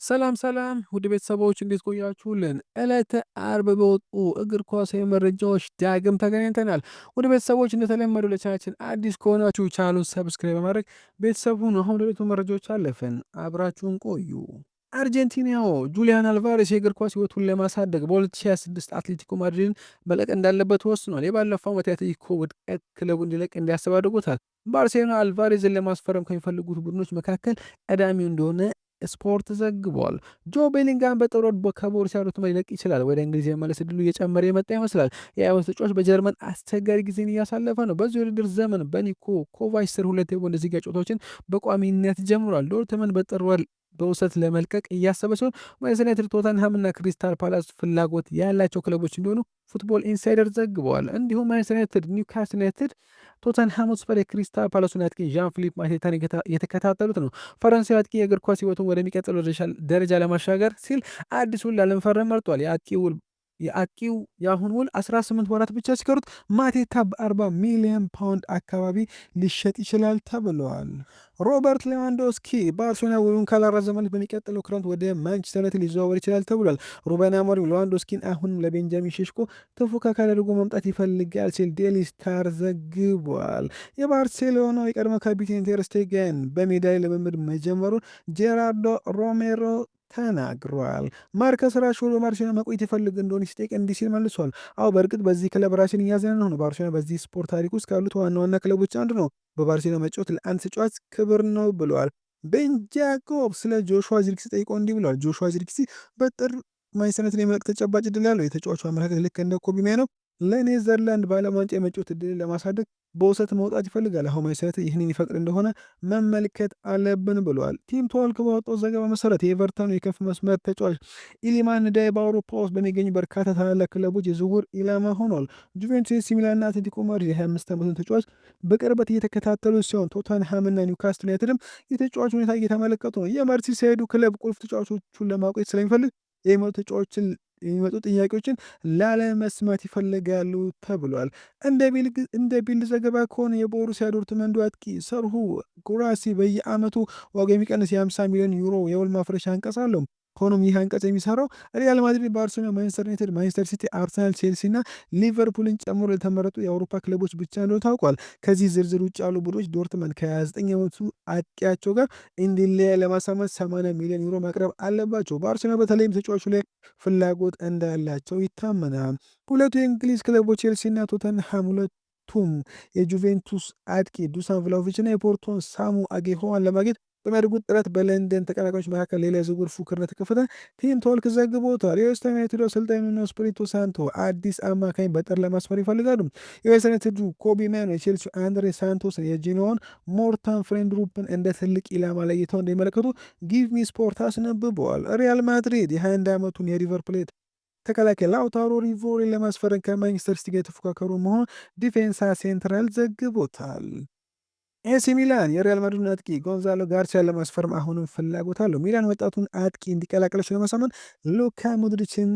ሰላም ውድ ቤተሰቦች እንዴት ቆያችሁልን? ዕለተ አርብ በወጡ እግር ኳሳዊ መረጃዎች ዳግም ተገናኝተናል። ውድ ቤተሰቦች እንደተለመደው ለቻናላችን አዲስ ከሆናችሁ ቻናሉን ሰብስክራይብ በማድረግ ቤተሰቡን አሁን ወደ ዕለቱ መረጃዎች አለፍን። አብራችሁን ቆዩ። አርጀንቲናው ጁሊያን አልቫሬስ የእግር ኳስ ህይወቱን ለማሳደግ በ2026 አትሌቲኮ ማድሪድን መልቀቅ እንዳለበት ወስኗል። የባለፈው ዓመት የአትሌቲኮ ውድቀት ክለቡ እንዲለቅ እንዲያስብ አድርጎታል። ባርሴሎና አልቫሬዝን ለማስፈረም ከሚፈልጉት ቡድኖች መካከል ቀዳሚው እንደሆነ ስፖርት ዘግቧል። ጆ ቤሊንጋም በጥር ወር ከቦሩሲያ ዶርትመንድ ሊለቅ ይችላል። ወደ እንግሊዝ የመመለስ ዕድሉ እየጨመረ የመጣ ይመስላል። የአይወስ ተጫዋች በጀርመን አስቸጋሪ ጊዜን እያሳለፈ ነው። በዚህ ውድድር ዘመን በኒኮ ኮቫች ስር ሁለት የቡንደስሊጋ ጨዋታዎችን በቋሚነት ጀምሯል። ዶርትመንድ በጥር ወር በውሰት ለመልቀቅ እያሰበ ሲሆን ማንቸስተር ዩናይትድ፣ ቶተንሃም እና ክሪስታል ፓላስ ፍላጎት ያላቸው ክለቦች እንዲሆኑ ፉትቦል ኢንሳይደር ዘግበዋል። እንዲሁም ማንቸስተር ዩናይትድ፣ ኒውካስል ዩናይትድ፣ ቶተንሃም ሆትስፐር የክሪስታል ፓላሱን አጥቂ ዣን ፊሊፕ ማቴታን የተከታተሉት ነው። ፈረንሳዊ አጥቂ የእግር ኳስ ህይወቱን ወደሚቀጥለው ደረጃ ለማሻገር ሲል አዲስ ውል ላለመፈረም መርጧል። የአጥቂው የአሁን ውል 18 ወራት ብቻ ሲቀሩት ማቴታ በ40 ሚሊዮን ፓውንድ አካባቢ ሊሸጥ ይችላል ተብለዋል። ሮበርት ሌዋንዶስኪ ባርሴሎና ውሉን ካላራዘመለት በሚቀጥለው ክረምት ወደ ማንቸስተር ዩናይትድ ሊዘዋወር ይችላል ተብሏል። ሩበን አሞሪም ሌዋንዶስኪን አሁንም ለቤንጃሚን ሼሽኮ ተፎካካሪ አድርጎ መምጣት ይፈልጋል ሲል ዴይሊ ስታር ዘግቧል። የባርሴሎናው የቀድሞ ካፒቴን ቴር ስቴገን በሜዳ ላይ ልምምድ መጀመሩን ጄራርዶ ሮሜሮ ተናግሯል። ማርከስ ራሽፎርድ በባርሴሎና መቆየት ይፈልግ እንደሆነ ሲጠይቅ እንዲህ ሲል መልሷል። አዎ በእርግጥ በዚህ ክለብ ራሴን እያዘነ ነው። ባርሴሎና በዚህ ስፖርት ታሪክ ውስጥ ካሉት ዋና ዋና ክለቦች አንዱ ነው። በባርሴሎና መጫወት ለአንድ ተጫዋች ክብር ነው ብለዋል። ቤን ጃኮብ ስለ ጆሹዋ ዚርክሲ ጠይቆ እንዲህ ብለዋል። ጆሹዋ ዚርክሲ በጥር ማንቸስተር ዩናይትድ የመልቀቅ ተጨባጭ ዕድል ያለው የተጫዋቹ አመለካከት ልክ እንደ ኮቢ ማይኖ ለኔዘርላንድ በዓለም ዋንጫ የመጫወት ዕድልን ለማሳደግ በውሰት መውጣት ይፈልጋል። አሁን ማንቸስተር ዩናይትድ ይህንን ይፈቅድ እንደሆነ መመልከት አለብን ብለዋል። ቲም ቶልክ ባወጣው ዘገባ መሰረት የኤቨርተኑ የከፍ መስመር ተጫዋች ኢሊማን ዳይ በአውሮፓ ውስጥ በሚገኙ በርካታ ታላላቅ ክለቦች የዝውውር ኢላማ ሆኗል። ጁቬንቱስ፣ ኤሲ ሚላንና አትሌቲኮ ማድሪድ የ25 ዓመቱን ተጫዋች በቅርበት እየተከታተሉ ሲሆን ቶተንሃምና ኒውካስትል ዩናይትድም የተጫዋች ሁኔታ እየተመለከቱ ነው። የመርሲሳይዱ ክለብ ቁልፍ ተጫዋቾቹን ለማቆየት ስለሚፈልግ የሚመጡ ጥያቄዎችን ላለመስማት ይፈልጋሉ ተብሏል። እንደ ቢልድ ዘገባ ከሆነ የቦሩሲያ ዶርትመንዱ አጥቂ ሰርሁ ጉራሲ በየዓመቱ ዋጋ የሚቀንስ የ50 ሚሊዮን ዩሮ የውል ማፍረሻ አንቀጽ አለው። ሆኖም ይህ አንቀጽ የሚሰራው ሪያል ማድሪድ፣ ባርሴሎና፣ ማንቸስተር ዩናይትድ፣ ማንቸስተር ሲቲ፣ አርሰናል፣ ቼልሲ እና ሊቨርፑልን ጨምሮ የተመረጡ የአውሮፓ ክለቦች ብቻ እንደሆነ ታውቋል። ከዚህ ዝርዝር ውጭ ያሉ ቡድኖች ዶርትመንድ ከ29 ዓመቱ አጥቂያቸው ጋር እንዲለያይ ለማሳመን 80 ሚሊዮን ዩሮ ማቅረብ አለባቸው። ባርሴሎና በተለይም ተጫዋቹ ላይ ፍላጎት እንዳላቸው ይታመናል። ሁለቱ የእንግሊዝ ክለቦች ቼልሲ እና ቶተንሃም ሁለቱም የጁቬንቱስ አጥቂ ዱሳን ቭላሆቪች እና የፖርቶን ሳሙ አጌሆዋን ለማግኘት በሚያደርጉት ጥረት በለንደን ተቀናቃኞች መካከል ሌላ የዝውውር ፉክክር እንደተከፈተ ቲም ቶልክ ዘግቦታል። የዌስትሃም ዩናይትድ አሰልጣኝ ኑኖ ስፒሪቶ ሳንቶ አዲስ አማካኝ በጥር ለማስፈር ይፈልጋሉ። የዌስትሃም ዩናይትዱ ኮቢ ማይኖ፣ የቼልሲ አንድሬ ሳንቶስን፣ የጂኖውን ሞርታን ፍሬንድሩፕን እንደ ትልቅ ኢላማ ለይተው እንደሚመለከቱ ጊቭ ሚ ስፖርት አስነብበዋል። ሪያል ማድሪድ የ21 ዓመቱን የሪቨር ፕሌት ተከላካይ ላውታሮ ሪቮሪን ለማስፈረም ከማንቸስተር ሲቲ ጋር የተፎካከሩ መሆኑን ዲፌንሳ ሴንትራል ዘግቦታል። ኤሲ ሚላን የሪያል ማድሪድ አጥቂ ጎንዛሎ ጋርሲያን ለማስፈረም አሁንም ፍላጎት አለው። ሚላን ወጣቱን አጥቂ እንዲቀላቀለች ለማሳመን የሉካ ሞድሪችን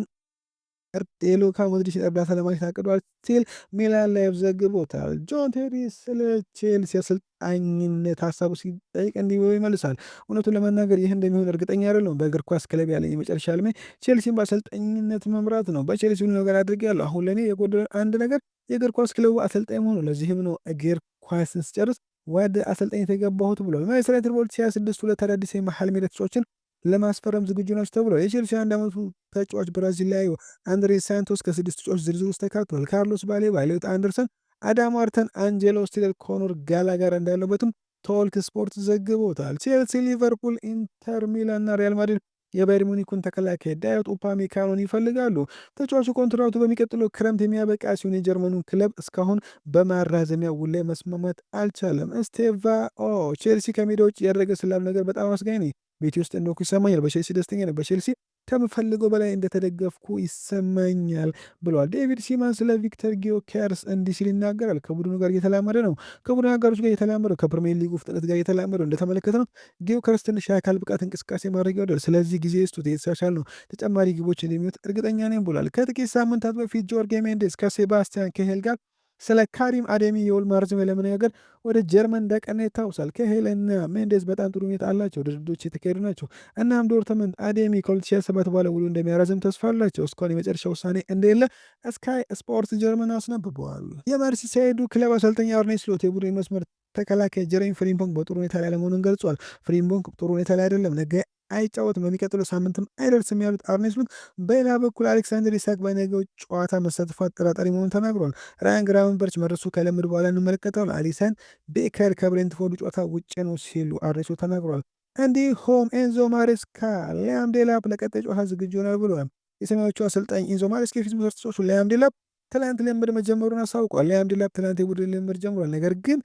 እርዳታ ለማግኘት አቅዷል ሲል ሚላን ላይቭ ዘግቦታል። ጆን ቴሪ ስለ ቼልሲ አሰልጣኝነት ሀሳቡ ሲጠይቅ እንዲህ ብሎ ይመልሳል። እውነቱን ለመናገር ይህ እንደሚሆን እርግጠኛ አይደለሁም። በእግር ኳስ ክለብ ያለኝ የመጨረሻ ዕድሜ ቼልሲን በአሰልጣኝነት መምራት ነው። በቼልሲ ሁሉ ነገር አድርጌያለሁ። አሁን ለእኔ የጎደለ አንድ ነገር የእግር ኳስ ክለቡ አሰልጣኝ መሆኑ። ለዚህም ነው እግር ኳስን ስጨርስ ወደ አሰልጣኝ የተገባሁት ብሏል። ማንቸስተር ዩናይትድ በ2026 ሁለት አዳዲስ የመሃል ሜዳ ተጫዋቾችን ለማስፈረም ዝግጁ ናቸው ተብሏል። የቼልሲ 1 ዓመቱ ተጫዋች ብራዚላዊው አንድሬ ሳንቶስ ከ6 ተጫዋች ዝርዝር ውስጥ ተካቷል። ካርሎስ ባሌባ፣ ኤሊዮት አንደርሰን፣ አዳም ዋርተን፣ አንጀሎ ስቲለር፣ ኮኖር ጋላጋር እንዳለበትም ቶልክ ስፖርት ዘግቦታል። ቼልሲ፣ ሊቨርፑል፣ ኢንተር ሚላን እና ሪያል ማድሪድ የባየር ሙኒኩን ተከላካይ ዳዮት ኡፓሜካኖን ይፈልጋሉ። ተጫዋቹ ኮንትራቱ በሚቀጥለው ክረምት የሚያበቃ ሲሆን የጀርመኑን ክለብ እስካሁን በማራዘሚያ ውል ላይ መስማማት አልቻለም። ስቴቫኦ ቼልሲ ከሜዳ ውጭ ያደረገ ስላሉ ነገር በጣም አመስጋኝ ነኝ። ቤቴ ውስጥ እንደሆንኩ ይሰማኛል። በቼልሲ ደስተኛ ነኝ። በቼልሲ ከምፈልገው በላይ እንደተደገፍኩ ይሰማኛል ብለዋል። ዴቪድ ሲማን ስለ ቪክተር ጊዮኬርስ እንዲህ ሲል ይናገራል። ከቡድኑ ጋር እየተላመደ ነው። ከቡድኑ አጋሮች ጋር እየተላመደ ከፕሪሚየር ሊጉ ፍጥነት ጋር እየተላመደ እንደተመለከተ ነው። ጊዮኬርስ ትንሽ የአካል ብቃት እንቅስቃሴ ማድረግ ይወዳል። ስለዚህ ጊዜ ስጡት፣ የተሻሻለ ነው። ተጨማሪ ግቦች እንደሚወጥ እርግጠኛ ነኝ ብሏል። ከጥቂት ሳምንታት በፊት ጆርጌ ሜንዴስ ከሴባስቲያን ከሄል ጋር ስለ ካሪም አዴሚ የውል ማርዘሚያ ለመነጋገር ወደ ጀርመን እንዳቀና ይታወሳል። ከሄለንና ሜንዴዝ በጣም ጥሩ ሁኔታ አላቸው። ድርድሮች የተካሄዱ ናቸው። እናም ዶርትመንድ አዴሚ ከ2027 በኋላ ውሉ እንደሚያራዝም ተስፋ አላቸው። እስካሁን የመጨረሻ ውሳኔ እንደሌለ ስካይ ስፖርት ጀርመን አስነብበዋል። የመርሲሳይዱ ክለብ አሰልጣኝ አርኔ ስሎት የቡድን መስመር ተከላካይ ጀሬሚ ፍሪምፖንግ በጥሩ ሁኔታ ላይ አለመሆኑን ገልጿል። ፍሪምፖንግ ጥሩ ሁኔታ ላይ አይደለም፣ ነገ አይጫወትም፣ በሚቀጥለው ሳምንትም አይደርስም ያሉት አርኔ ስሎት በሌላ በኩል አሌክሳንደር ኢሳክ በነገው ጨዋታ መሳተፉ አጠራጣሪ መሆኑን ተናግሯል። ራያን ግራቨንበርች መድረሱ ከልምድ በኋላ እንመለከተዋል። አሊሰን ቤከር ከብሬንትፎርድ ጨዋታ ውጭ ነው ሲሉ አርኔ ስሎት ተናግሯል። እንዲሁም ኤንዞ ማሬስካ ሊያም ዴላፕ ለቀጣይ ጨዋታ ዝግጁ ይሆናል ብሏል። የሰማያዊዎቹ አሰልጣኝ ኤንዞ ማሬስካ የፊት መስመር ተጫዋቹ ሊያም ዴላፕ ትላንት ልምምድ መጀመሩን አሳውቋል። ሊያም ዴላፕ ትላንት የቡድን ልምምድ ጀምሯል፣ ነገር ግን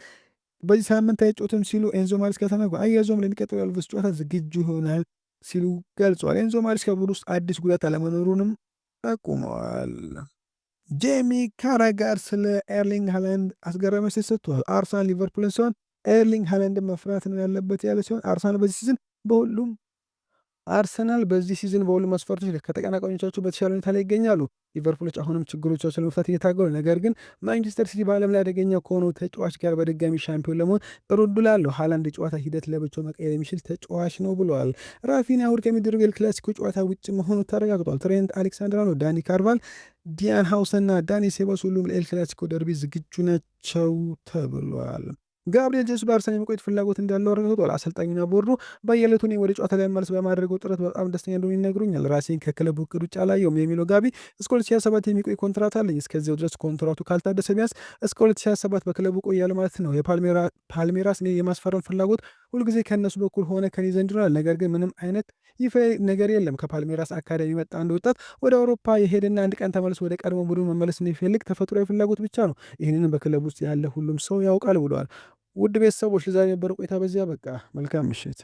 በዚህ ሳምንት አይጮትም ሲሉ ኤንዞ ማሬስካ ተናግሯል። አያይዘውም ለሚቀጥለው የአልቭስ ጨዋታ ዝግጁ ይሆናል ሲሉ ገልጿል። ኤንዞ ማሬስካ ቡድን ውስጥ አዲስ ጉዳት አለመኖሩንም ጠቁመዋል። ጄሚ ካራጋር ስለ ኤርሊንግ ሃላንድ አስገራሚ ሴት ሰጥቷል። አርሰናል ሊቨርፑልን ሲሆን ኤርሊንግ ሃላንድን መፍራት ነው ያለበት ያለ ሲሆን አርሰናል በዚህ ሲዝን በሁሉም መስፈርቶች ከተቀናቃኞቻቸው በተሻለ ሁኔታ ላይ ይገኛሉ። ሊቨርፑሎች አሁንም ችግሮቻቸው ለመፍታት እየታገሉ፣ ነገር ግን ማንቸስተር ሲቲ በዓለም ላይ አደገኛ ከሆነው ተጫዋች ጋር በድጋሚ ሻምፒዮን ለመሆን ጥሩ ዕድል አለው። ሃላንድ የጨዋታ ሂደት ለብቻው መቀየር የሚችል ተጫዋች ነው ብለዋል። ራፊኒያ እሁድ ከሚደረገው ኤል ክላሲኮ ጨዋታ ውጭ መሆኑ ተረጋግጧል። ትሬንት አሌክሳንደር-አርኖልድ፣ ዳኒ ካርቫል፣ ዲያን ሃውሰን እና ዳኒ ሴባስ ሁሉም ለኤል ክላሲኮ ደርቢ ዝግጁ ናቸው ተብሏል። ጋብሪኤል ጄሱስ በአርሰናል የመቆየት ፍላጎት እንዳለው አረጋግጧል። አሰልጣኙና ቦርዱ በየዕለቱ እኔ ወደ ጨዋታ ላይ መመለስ በማድረገው ጥረት በጣም ደስተኛ እንደሆነ ይነግሩኛል። ራሴን ከክለቡ እቅድ ውጭ አላየውም የሚለው ጋቢ እስከ 2027 የሚቆይ ኮንትራት አለኝ። እስከዚያው ድረስ ኮንትራቱ ካልታደሰ ቢያንስ እስከ 2027 በክለቡ ቆያለሁ ማለት ነው። የፓልሜራስ እኔ የማስፈረም ፍላጎት ሁልጊዜ ከእነሱ በኩል ሆነ ከኔ ዘንድ ይሆናል። ነገር ግን ምንም አይነት ይፋ ነገር የለም። ከፓልሜራስ አካዳሚ የመጣ አንድ ወጣት ወደ አውሮፓ የሄደና አንድ ቀን ተመልሶ ወደ ቀድሞ ቡድን መመለስ እንደሚፈልግ ተፈጥሯዊ ፍላጎት ብቻ ነው። ይህንን በክለቡ ውስጥ ያለ ሁሉም ሰው ያውቃል ብለዋል። ውድ ቤተሰቦች ለዛሬ የነበረ ቆይታ በዚያ በቃ። መልካም ምሽት።